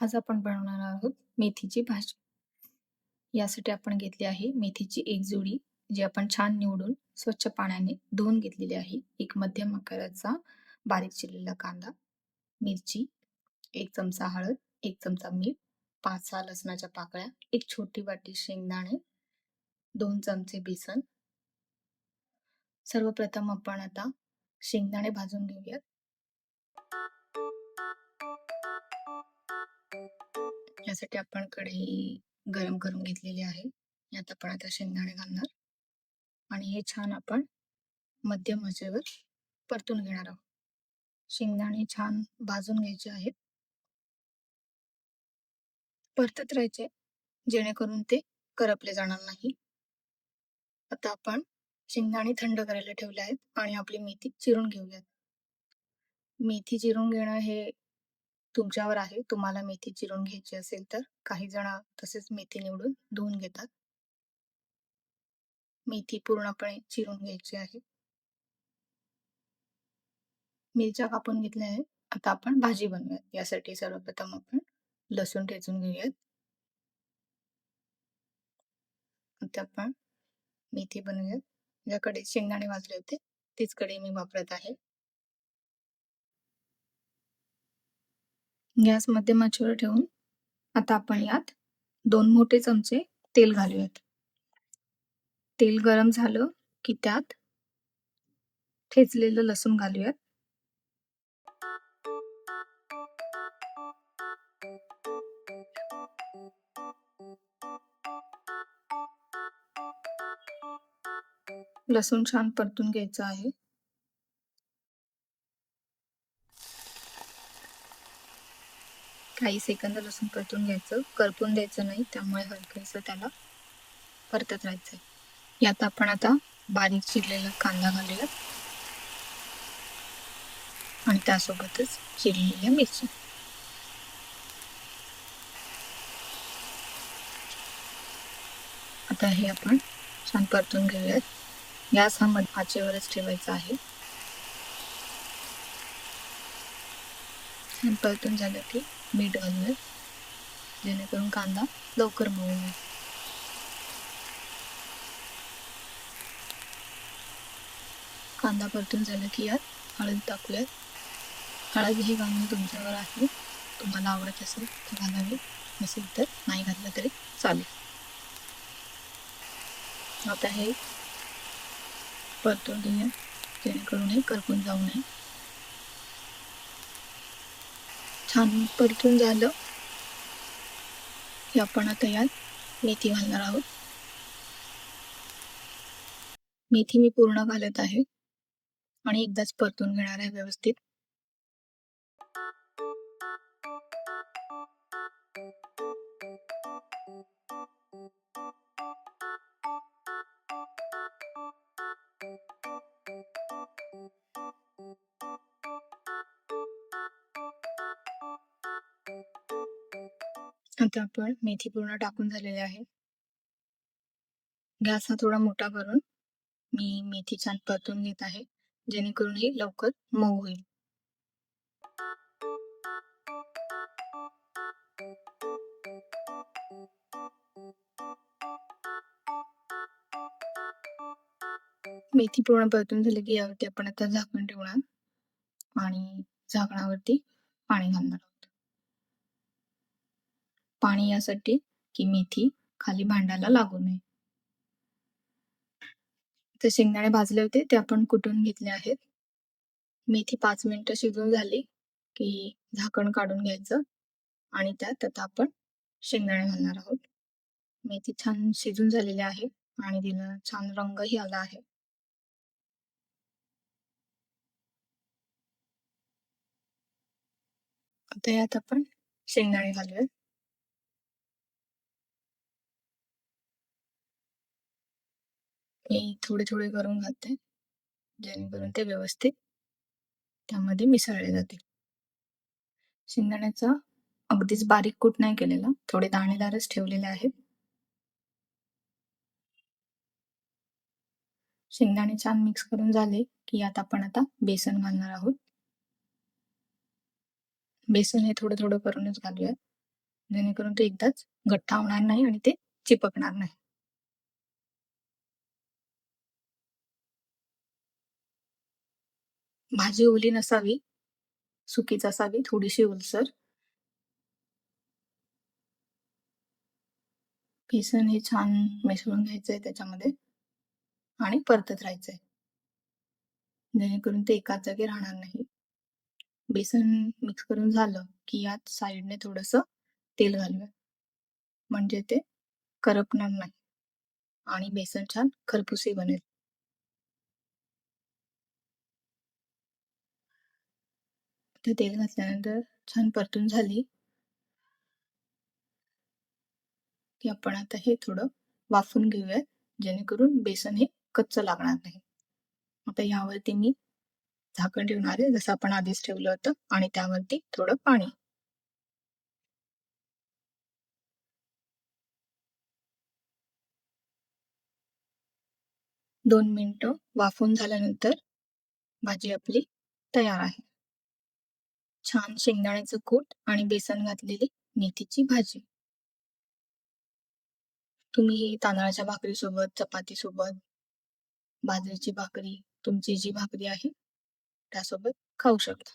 आज आपण बनवणार आहोत मेथीची भाजी. यासाठी आपण घेतली आहे मेथीची एक जुडी, जी आपण छान निवडून स्वच्छ पाण्याने धुवून घेतलेली आहे. एक मध्यम आकाराचा बारीक चिरलेला कांदा, मिरची, 1 चमचा हळद, 1 चमचा मीठ, 5-6 लसणाच्या पाकळ्या, 1 छोटी वाटी शेंगदाणे, 2 चमचे बेसन. सर्वप्रथम आपण आता शेंगदाणे भाजून घेऊयात. यासाठी आपण कढई गरम करून घेतलेली आहे. यात आपण आता शेंगदाणे घालणार आणि हे छान आपण मध्यम आचेवर परतून घेणार आहोत. शेंगदाणे छान भाजून घ्यायचे आहेत. परतत राहायचे जेणेकरून ते करपले जाणार नाही. आता आपण शेंगदाणे थंड करायला ठेवले आहेत आणि आपली मेथी चिरून घेऊयात. मेथी चिरून घेणं हे तुमच्यावर आहे. तुम्हाला मेथी चिरून घ्यायची असेल तर. काही जण तसेच मेथी निवडून धुवून घेतात. मेथी पूर्णपणे चिरून घ्यायची आहे. मिरच्या कापून घेतल्या आहेत. आता आपण भाजी बनवूयात. यासाठी सर्वप्रथम आपण लसूण ठेचून घेऊयात. आता आपण मेथी बनवूयात. ज्याकडे शेंगदाणे भाजले होते तीच कढई मी वापरत आहे. गॅस मध्यम आचेवर ठेवून आता आपण यात 2 मोठे चमचे तेल घालूयात. तेल गरम झालं की त्यात ठेचलेलं लसूण घालूयात. लसूण छान परतून घ्यायचं आहे. काही सेकंद लसूण परतून घ्यायचं, करपून द्यायचं नाही. त्यामुळे हलकंसं त्याला परतत राहायचंय. यात आपण आता बारीक चिरलेला कांदा घालूयात आणि त्यासोबतच चिरलेल्या मिरच्या. आता हे आपण छान परतून घेऊयात. गॅस हा मध्यम आचेवरच ठेवायचा आहे. छान परतून झालं की मीठ घालूयात जेणेकरून कांदा लवकर मऊ होईल. कांदा परतून झालं की यात हळद टाकूयात. हळद हे घालणं तुमच्यावर आहे. तुम्हाला आवडत असेल तर घालावी, नसेल तर नाही घातलं तरी चालेल. आता हे परतून घेऊया जेणेकरून हे करपून जाऊ नये. छान परतून झालं की आपण आता यात मेथी घालणार आहोत. मेथी मी पूर्ण घालत आहे आणि एकदाच परतून घेणार आहे व्यवस्थित. आता आपण मेथी पूर्ण टाकून झालेली आहे. गॅस हा थोडा मोठा करून मी मेथी छान परतून घेत आहे जेणेकरून हे लवकर मऊ होईल. मेथी पूर्ण परतून झाली की यावरती आपण आता झाकण ठेवणार आणि झाकणावरती पाणी घालणार आहोत. पाणी यासाठी की मेथी खाली भांड्याला लागू नये. तर शेंगदाणे भाजले होते ते आपण कुटून घेतले आहेत. मेथी 5 मिनिटं शिजून झाली की झाकण काढून घ्यायचं आणि त्यात आता आपण शेंगदाणे घालणार आहोत. मेथी छान शिजून झालेली आहे आणि तिला छान रंगही आला आहे. आता यात आपण शेंगदाणे घालूयात. मी थोडे थोडे करून घालते जेणेकरून ते व्यवस्थित त्यामध्ये मिसळले जातील. शेंगदाण्याचा अगदीच बारीक कूट नाही केलेला, थोडे दाणेदारच ठेवलेले आहेत. शेंगदाणे छान मिक्स करून झाले की यात आपण आता बेसन घालणार आहोत. बेसन हे थोडं थोडं करूनच घालूयात. जेणेकरून ते एकदाच गठ्ठा होणार नाही आणि ते चिपकणार नाही. भाजी ओली नसावी, सुकीच असावी, थोडीशी ओलसर. बेसन हे छान मिसळून घ्यायचंय त्याच्यामध्ये आणि परतत राहायचंय, जेणेकरून ते एकाच जागी राहणार नाही. बेसन मिक्स करून झालं, की यात साइडने थोडंसं तेल घालूया. म्हणजे ते करपणार नाही आणि बेसन छान खरपूसही बनेल. ते तेल घातल्यानंतर छान परतून झाली, की आपण आता हे थोडं वाफवून घेऊयात, जेणेकरून बेसन हे कच्चं लागणार नाही. आता यावरती मी झाकण ठेवणार आहे, जसं आपण आधीच ठेवलं होतं आणि त्यावरती थोडं पाणी. 2 मिनिटं वाफवून झाल्यानंतर भाजी आपली तयार आहे. छान शेंगदाण्याचं कूट आणि बेसन घातलेली मेथीची भाजी. तुम्ही ही तांदळाच्या भाकरीसोबत, चपातीसोबत, बाजरीची भाकरी, तुमची जी भाकरी आहे त्यासोबत खाऊ शकता.